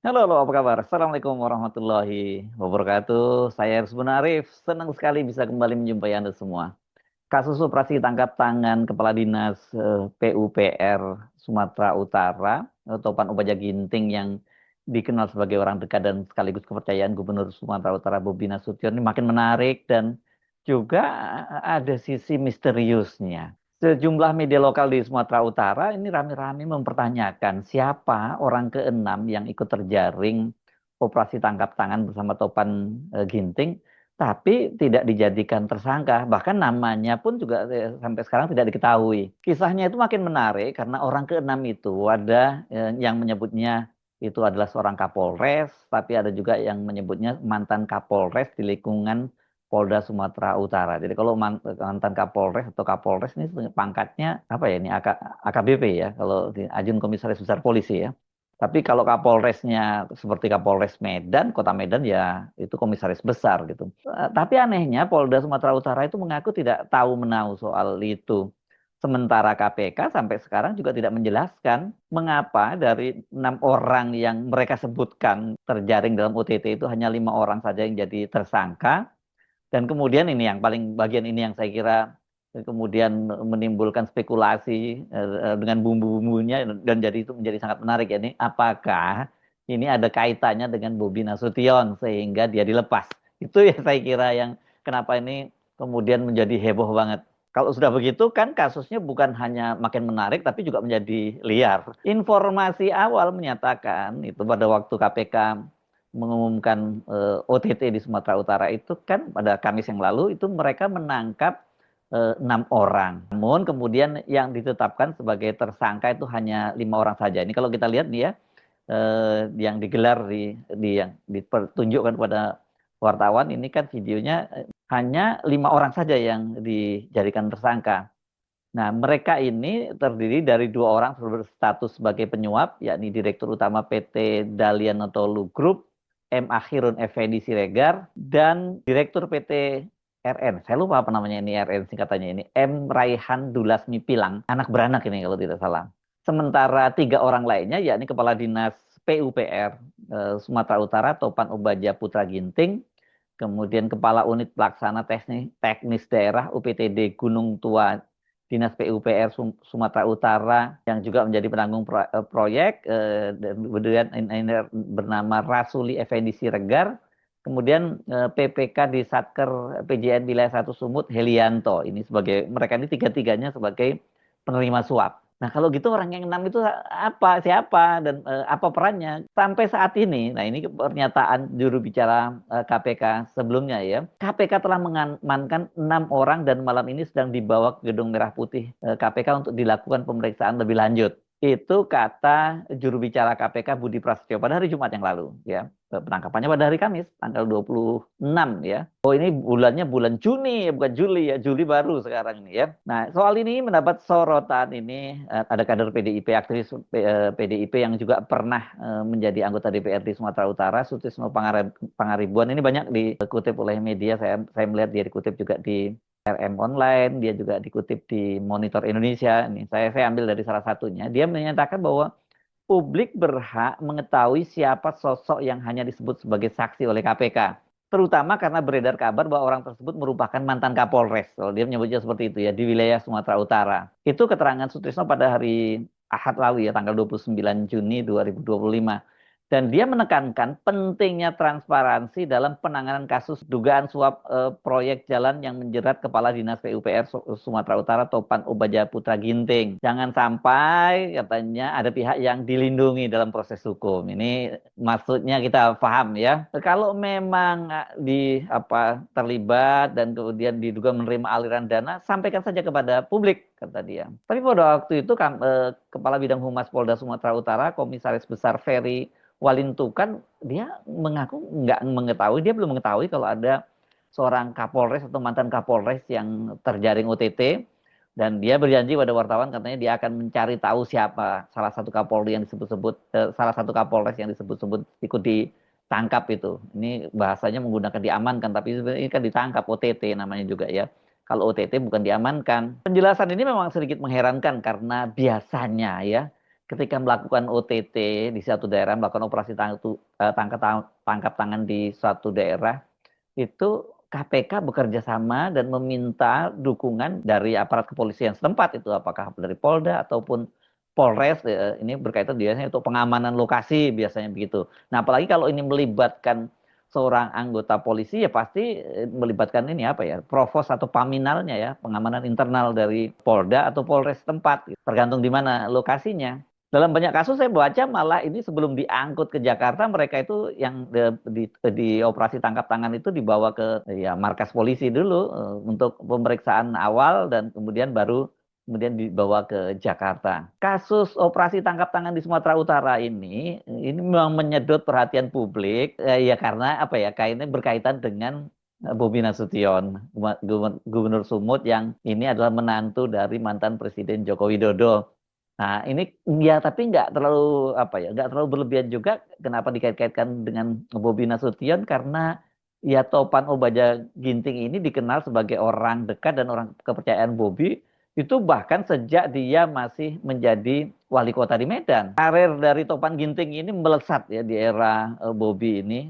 Halo, apa kabar? Assalamualaikum warahmatullahi wabarakatuh. Saya Rusbun Arif. Senang sekali bisa kembali menjumpai Anda semua. Kasus operasi tangkap tangan Kepala Dinas PUPR Sumatera Utara, Topan Ubaja Ginting yang dikenal sebagai orang dekat dan sekaligus kepercayaan Gubernur Sumatera Utara Bobi Nasution ini makin menarik dan juga ada sisi misteriusnya. Sejumlah media lokal di Sumatera Utara ini rame-rame mempertanyakan siapa orang keenam yang ikut terjaring operasi tangkap tangan bersama Topan Ginting, tapi tidak dijadikan tersangka. Bahkan namanya pun juga sampai sekarang tidak diketahui. Kisahnya itu makin menarik karena orang keenam itu ada yang menyebutnya itu adalah seorang Kapolres, tapi ada juga yang menyebutnya mantan Kapolres di lingkungan Polda Sumatera Utara. Jadi kalau mantan Kapolres atau Kapolres ini pangkatnya apa ya ini AKBP ya, kalau di Ajun Komisaris Besar Polisi ya. Tapi kalau Kapolresnya seperti Kapolres Medan, Kota Medan ya itu komisaris besar gitu. Tapi anehnya Polda Sumatera Utara itu mengaku tidak tahu menahu soal itu. Sementara KPK sampai sekarang juga tidak menjelaskan mengapa dari 6 orang yang mereka sebutkan terjaring dalam OTT itu hanya 5 orang saja yang jadi tersangka. Dan kemudian ini yang paling bagian ini yang saya kira kemudian menimbulkan spekulasi dengan bumbu-bumbunya dan jadi itu menjadi sangat menarik ya ini apakah ini ada kaitannya dengan Bobi Nasution sehingga dia dilepas. Itu ya saya kira yang kenapa ini kemudian menjadi heboh banget. Kalau sudah begitu kan kasusnya bukan hanya makin menarik tapi juga menjadi liar. Informasi awal menyatakan itu pada waktu KPK mengumumkan OTT di Sumatera Utara itu kan pada Kamis yang lalu itu mereka menangkap 6 orang. Namun kemudian yang ditetapkan sebagai tersangka itu hanya 5 orang saja. Ini kalau kita lihat nih ya, yang digelar di yang dipertunjukkan kepada wartawan ini kan videonya hanya 5 orang saja yang dijadikan tersangka. Nah, mereka ini terdiri dari 2 orang berstatus sebagai penyuap, yakni Direktur Utama PT Dalian Notolu Group, M. Akhirun Effendi Siregar, dan Direktur PT RN. Saya lupa apa namanya ini RN singkatannya ini. M. Raihan Dulasmi Pilang, anak beranak ini kalau tidak salah. Sementara 3 orang lainnya, yakni Kepala Dinas PUPR Sumatera Utara, Topan Ubaja Putra Ginting, kemudian Kepala Unit Pelaksana Teknis Daerah UPTD Gunung Tua Dinas PUPR Sumatera Utara yang juga menjadi penanggung proyek dan kemudian ini bernama Rasuli Effendi Siregar, kemudian PPK di Satker PJN Wilayah 1 Sumut Helianto, ini sebagai mereka ini tiga-tiganya sebagai penerima suap. Nah, kalau gitu orang yang 6 itu apa, siapa, dan apa perannya sampai saat ini. Nah, ini pernyataan juru bicara KPK sebelumnya ya. KPK telah mengamankan 6 orang dan malam ini sedang dibawa ke Gedung Merah Putih KPK untuk dilakukan pemeriksaan lebih lanjut. Itu kata juru bicara KPK Budi Prasetyo pada hari Jumat yang lalu ya. Penangkapannya pada hari Kamis tanggal 26 ya. Oh, ini bulannya bulan Juni, bukan Juli ya. Juli baru sekarang ini ya. Nah, soal ini mendapat sorotan ini. Ada kader PDIP, aktivis PDIP yang juga pernah menjadi anggota DPR di Sumatera Utara, Sutisno Pangaribuan. Ini banyak dikutip oleh media. Saya melihat dia dikutip juga di RM Online. Dia juga dikutip di Monitor Indonesia. Ini saya ambil dari salah satunya. Dia menyatakan bahwa publik berhak mengetahui siapa sosok yang hanya disebut sebagai saksi oleh KPK. Terutama karena beredar kabar bahwa orang tersebut merupakan mantan Kapolres. Kalau dia menyebutnya seperti itu ya, di wilayah Sumatera Utara. Itu keterangan Sutrisno pada hari Ahad lalu ya, tanggal 29 Juni 2025. Dan dia menekankan pentingnya transparansi dalam penanganan kasus dugaan suap proyek jalan yang menjerat Kepala Dinas PUPR Sumatera Utara Topan Ubaja Putra Ginting. Jangan sampai katanya ada pihak yang dilindungi dalam proses hukum. Ini maksudnya kita paham ya. Kalau memang terlibat dan kemudian diduga menerima aliran dana, sampaikan saja kepada publik kata dia. Tapi pada waktu itu Kepala Bidang Humas Polda Sumatera Utara Komisaris Besar Ferry Walintukan dia mengaku nggak mengetahui, dia belum mengetahui kalau ada seorang Kapolres atau mantan Kapolres yang terjaring OTT, dan dia berjanji pada wartawan katanya dia akan mencari tahu siapa salah satu Kapolri yang disebut-sebut salah satu Kapolres yang disebut-sebut ikut ditangkap itu. Ini bahasanya menggunakan diamankan, tapi ini kan ditangkap OTT namanya juga ya. Kalau OTT bukan diamankan. Penjelasan ini memang sedikit mengherankan karena biasanya ya ketika melakukan OTT di suatu daerah, melakukan operasi tangkap tangan di suatu daerah, itu KPK bekerja sama dan meminta dukungan dari aparat kepolisian setempat, itu apakah dari Polda ataupun Polres. Ini berkaitan biasanya untuk pengamanan lokasi, biasanya begitu. Nah, apalagi kalau ini melibatkan seorang anggota polisi, ya pasti melibatkan ini apa ya, provos atau paminalnya ya, pengamanan internal dari Polda atau Polres setempat, tergantung di mana lokasinya. Dalam banyak kasus saya baca malah ini sebelum diangkut ke Jakarta, mereka itu yang di operasi tangkap tangan itu dibawa ke ya markas polisi dulu untuk pemeriksaan awal, dan kemudian dibawa ke Jakarta. Kasus operasi tangkap tangan di Sumatera Utara ini memang menyedot perhatian publik ya, karena apa ya, kayaknya berkaitan dengan Bobi Nasution, Gubernur Sumut, yang ini adalah menantu dari mantan Presiden Joko Widodo. Nah, ini ya, tapi nggak terlalu apa ya, nggak terlalu berlebihan juga. Kenapa dikait-kaitkan dengan Bobi Nasution? Karena ya Topan Obaja Ginting ini dikenal sebagai orang dekat dan orang kepercayaan Bobi, itu bahkan sejak dia masih menjadi wali kota di Medan. Karir dari Topan Ginting ini melesat ya di era Bobi ini.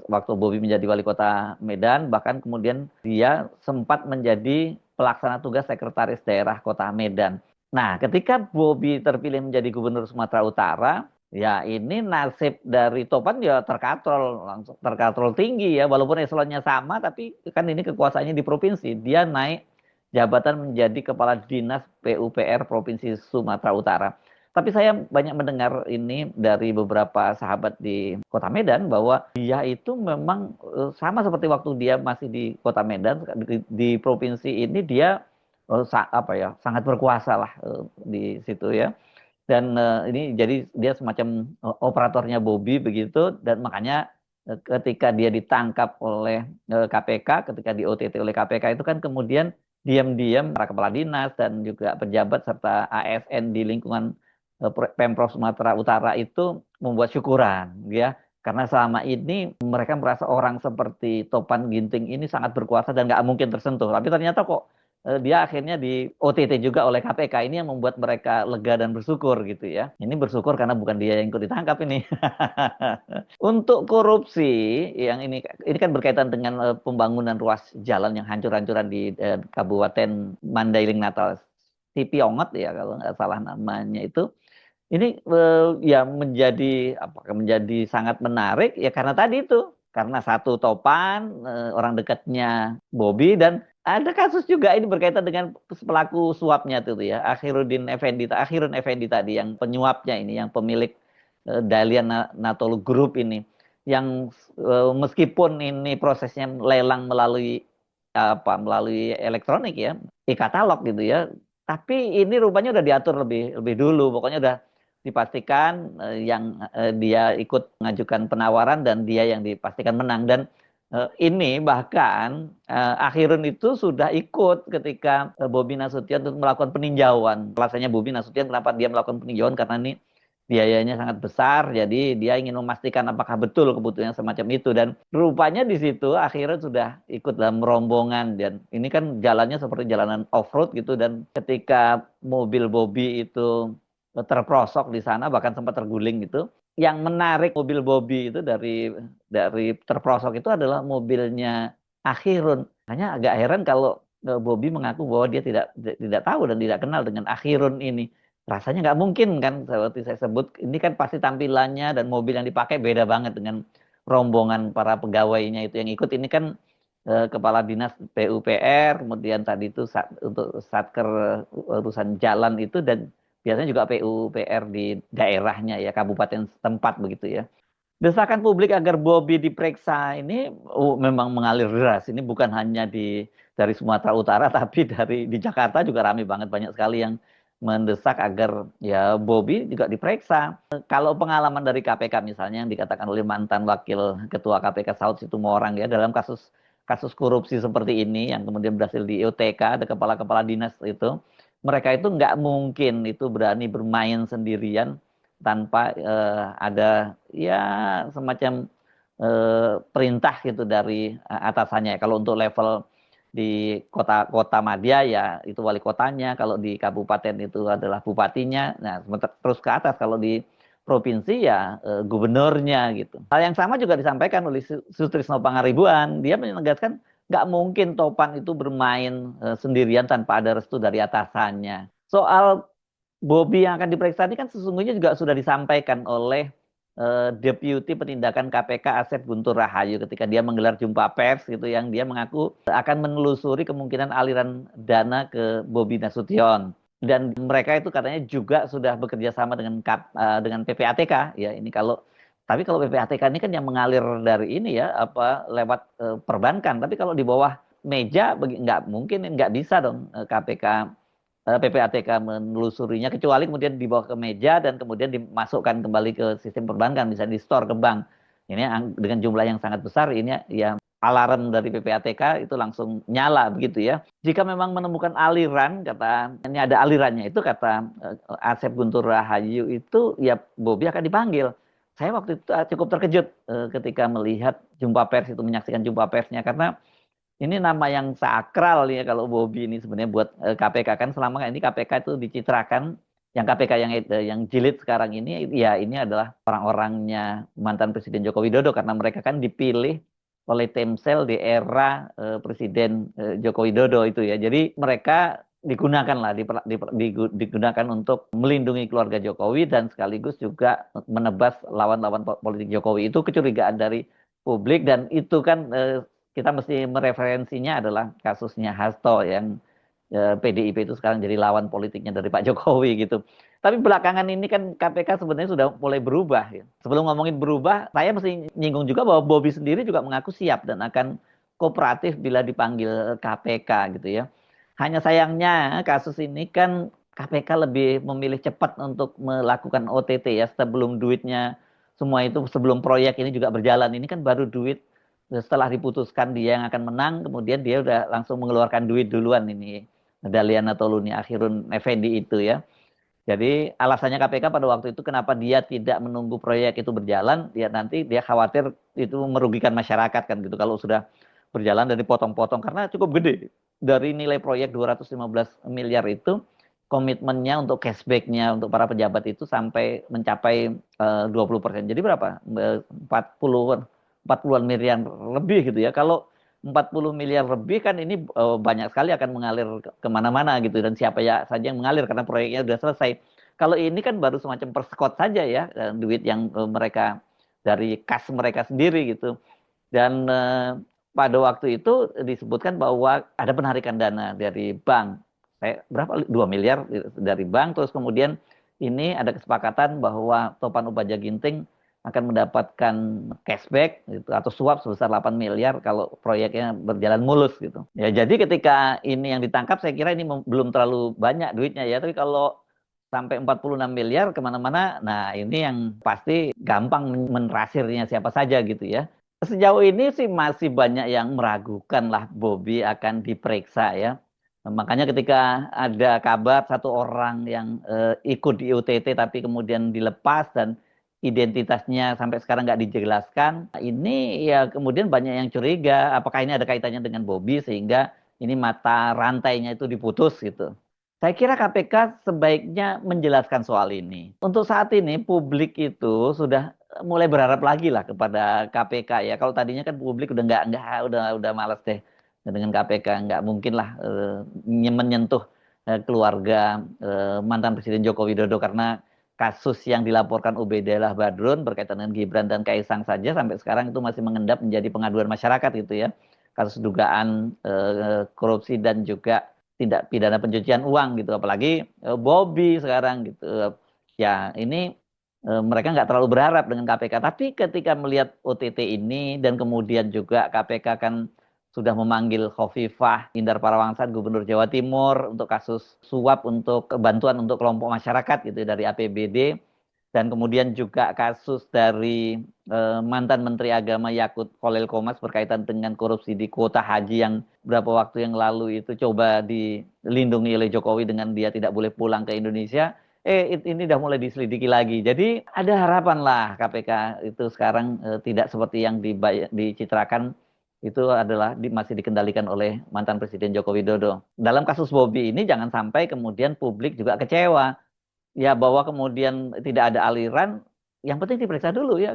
Waktu Bobi menjadi wali kota Medan, bahkan kemudian dia sempat menjadi pelaksana tugas sekretaris daerah kota Medan. Nah, ketika Bobi terpilih menjadi gubernur Sumatera Utara, ya ini nasib dari Topan ya terkatrol, langsung terkatrol tinggi ya, walaupun eselonnya sama, tapi kan ini kekuasaannya di provinsi. Dia naik jabatan menjadi kepala dinas PUPR Provinsi Sumatera Utara. Tapi saya banyak mendengar ini dari beberapa sahabat di Kota Medan, bahwa dia itu memang sama seperti waktu dia masih di Kota Medan, di provinsi ini dia apa ya, sangat berkuasa lah di situ ya. Dan ini jadi dia semacam operatornya Bobi begitu, dan makanya ketika dia ditangkap oleh KPK, ketika di OTT oleh KPK itu kan kemudian diam-diam para kepala dinas dan juga pejabat serta ASN di lingkungan Pemprov Sumatera Utara itu membuat syukuran ya, karena selama ini mereka merasa orang seperti Topan Ginting ini sangat berkuasa dan nggak mungkin tersentuh. Tapi ternyata kok dia akhirnya di OTT juga oleh KPK, ini yang membuat mereka lega dan bersyukur gitu ya. Ini bersyukur karena bukan dia yang ikut ditangkap ini. Untuk korupsi yang ini kan berkaitan dengan pembangunan ruas jalan yang hancur-hancuran di Kabupaten Mandailing Natal, Tipiongot ya kalau nggak salah namanya itu. Ini ya menjadi sangat menarik ya, karena tadi itu, karena satu Topan orang dekatnya Bobi, dan ada kasus juga ini berkaitan dengan pelaku suapnya tuh ya, Akhirun Effendi tadi, yang penyuapnya ini, yang pemilik Dalian Natolu Group ini, yang meskipun ini prosesnya lelang melalui elektronik ya, e-katalog gitu ya, tapi ini rupanya udah diatur lebih lebih dulu. Pokoknya udah dipastikan yang dia ikut mengajukan penawaran dan dia yang dipastikan menang. Dan ini bahkan Akhirun itu sudah ikut ketika Bobi Nasution untuk melakukan peninjauan. Alasannya Bobi Nasution kenapa dia melakukan peninjauan, karena ini biayanya sangat besar, jadi dia ingin memastikan apakah betul kebutuhan semacam itu. Dan rupanya di situ akhirnya sudah ikut dalam rombongan, dan ini kan jalannya seperti jalanan off-road gitu, dan ketika mobil Bobi itu terprosok di sana, bahkan sempat terguling gitu. Yang menarik mobil Bobi itu dari terprosok itu adalah mobilnya Akhirun. Hanya agak heran kalau Bobi mengaku bahwa dia tidak tahu dan tidak kenal dengan Akhirun ini. Rasanya nggak mungkin kan, seperti saya sebut, ini kan pasti tampilannya dan mobil yang dipakai beda banget dengan rombongan para pegawainya itu yang ikut. Ini kan kepala dinas PUPR, kemudian tadi itu untuk satker urusan jalan itu, dan biasanya juga PUPR di daerahnya ya, kabupaten setempat begitu ya. Desakan publik agar Bobi diperiksa ini memang mengalir deras. Ini bukan hanya dari Sumatera Utara, tapi di Jakarta juga ramai banget, banyak sekali yang mendesak agar ya Bobi juga diperiksa. Kalau pengalaman dari KPK misalnya yang dikatakan oleh mantan wakil ketua KPK Saud Situmorang ya, dalam kasus kasus korupsi seperti ini yang kemudian berhasil di OTK, ada kepala-kepala dinas itu, mereka itu nggak mungkin itu berani bermain sendirian tanpa ada ya semacam perintah gitu dari atasannya. Kalau untuk level di kota Madya ya itu wali kotanya, kalau di kabupaten itu adalah bupatinya. Nah, terus ke atas kalau di provinsi ya gubernurnya gitu. Hal yang sama juga disampaikan oleh Sutrisno Pangaribuan. Dia menegaskan nggak mungkin Topan itu bermain sendirian tanpa ada restu dari atasannya. Soal Bobi yang akan diperiksa ini kan sesungguhnya juga sudah disampaikan oleh Deputi Penindakan KPK Asep Guntur Rahayu ketika dia menggelar jumpa pers gitu yang dia mengaku akan menelusuri kemungkinan aliran dana ke Bobi Nasution. Dan mereka itu katanya juga sudah bekerja sama dengan PPATK ya ini tapi kalau PPATK ini kan yang mengalir dari ini ya apa lewat perbankan, tapi kalau di bawah meja nggak mungkin nggak bisa dong PPATK menelusurinya kecuali kemudian dibawa ke meja dan kemudian dimasukkan kembali ke sistem perbankan, bisa di store ke bank. Ini dengan jumlah yang sangat besar ini ya alarm dari PPATK itu langsung nyala begitu ya. Jika memang menemukan aliran, kata ini ada alirannya itu kata Asep Guntur Rahayu itu ya Bobi akan dipanggil. Saya waktu itu cukup terkejut ketika melihat jumpa pers itu, menyaksikan jumpa persnya karena ini nama yang sakral ya kalau Bobi ini sebenarnya buat KPK kan selama ini KPK itu dicitrakan yang KPK yang jilid sekarang ini ya ini adalah orang-orangnya mantan Presiden Joko Widodo karena mereka kan dipilih oleh Temsel di era Presiden Joko Widodo itu ya. Jadi mereka digunakan lah digunakan untuk melindungi keluarga Jokowi dan sekaligus juga menebas lawan-lawan politik Jokowi. Itu kecurigaan dari publik dan itu kan kita mesti mereferensinya adalah kasusnya Hasto yang PDIP itu sekarang jadi lawan politiknya dari Pak Jokowi gitu. Tapi belakangan ini kan KPK sebenarnya sudah mulai berubah ya. Sebelum ngomongin berubah, saya mesti nyinggung juga bahwa Bobi sendiri juga mengaku siap dan akan kooperatif bila dipanggil KPK gitu ya. Hanya sayangnya kasus ini kan KPK lebih memilih cepat untuk melakukan OTT ya sebelum duitnya semua itu sebelum proyek ini juga berjalan. Ini kan baru duit setelah diputuskan dia yang akan menang, kemudian dia udah langsung mengeluarkan duit duluan ini. Dalian atau Luni Akhirun Effendi itu ya. Jadi alasannya KPK pada waktu itu kenapa dia tidak menunggu proyek itu berjalan, dia nanti dia khawatir itu merugikan masyarakat kan gitu. Kalau sudah berjalan dan dipotong-potong karena cukup gede. Dari nilai proyek 215 miliar itu komitmennya untuk cashback-nya untuk para pejabat itu sampai mencapai 20%. Jadi berapa? 40-an miliar lebih gitu ya. Kalau 40 miliar lebih kan ini banyak sekali akan mengalir kemana-mana gitu dan siapa ya saja yang mengalir karena proyeknya sudah selesai. Kalau ini kan baru semacam persekot saja ya duit yang mereka dari kas mereka sendiri gitu. Dan pada waktu itu disebutkan bahwa ada penarikan dana dari bank. Berapa? 2 miliar dari bank. Terus kemudian ini ada kesepakatan bahwa Topan Ubaja Ginting akan mendapatkan cashback gitu, atau suap sebesar 8 miliar kalau proyeknya berjalan mulus gitu. Ya jadi ketika ini yang ditangkap saya kira ini belum terlalu banyak duitnya ya. Tapi kalau sampai 46 miliar kemana-mana, nah ini yang pasti gampang menrasirnya siapa saja gitu ya. Sejauh ini sih masih banyak yang meragukan lah Bobi akan diperiksa ya. Makanya ketika ada kabar satu orang yang ikut di OTT tapi kemudian dilepas dan identitasnya sampai sekarang nggak dijelaskan, ini ya kemudian banyak yang curiga apakah ini ada kaitannya dengan Bobi sehingga ini mata rantainya itu diputus gitu. Saya kira KPK sebaiknya menjelaskan soal ini. Untuk saat ini publik itu sudah mulai berharap lagi lah kepada KPK ya. Kalau tadinya kan publik udah nggak udah malas deh dengan KPK, nggak mungkin lah menyentuh keluarga mantan Presiden Joko Widodo karena kasus yang dilaporkan Ubaidellah Badrun berkaitan dengan Gibran dan Kaisang saja sampai sekarang itu masih mengendap menjadi pengaduan masyarakat gitu ya. Kasus dugaan korupsi dan juga tindak pidana pencucian uang gitu, apalagi Bobby sekarang gitu. Ya ini mereka nggak terlalu berharap dengan KPK, tapi ketika melihat OTT ini dan kemudian juga KPK kan sudah memanggil Khofifah Indar Parawansa Gubernur Jawa Timur untuk kasus suap untuk bantuan untuk kelompok masyarakat gitu dari APBD dan kemudian juga kasus dari mantan Menteri Agama Yakut Khalil Qomas berkaitan dengan korupsi di kuota haji yang beberapa waktu yang lalu itu coba dilindungi oleh Jokowi dengan dia tidak boleh pulang ke Indonesia. Ini udah mulai diselidiki lagi. Jadi ada harapan lah KPK itu sekarang tidak seperti yang dicitrakan itu adalah masih dikendalikan oleh mantan Presiden Joko Widodo. Dalam kasus Bobby ini jangan sampai kemudian publik juga kecewa. Ya bahwa kemudian tidak ada aliran, yang penting diperiksa dulu ya.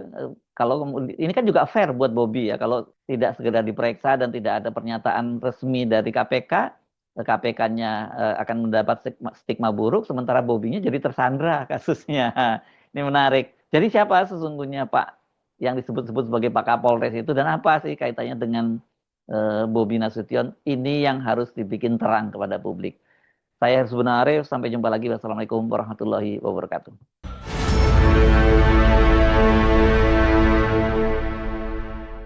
Kalau ini kan juga fair buat Bobby ya, kalau tidak segera diperiksa dan tidak ada pernyataan resmi dari KPK, KPK-nya akan mendapat stigma buruk, sementara Bobby-nya jadi tersandra kasusnya. Ini menarik. Jadi siapa sesungguhnya Pak yang disebut-sebut sebagai Pak Kapolres itu, dan apa sih kaitannya dengan Bobi Nasution? Ini yang harus dibikin terang kepada publik. Saya Hersbun Arif, sampai jumpa lagi. Wassalamualaikum warahmatullahi wabarakatuh.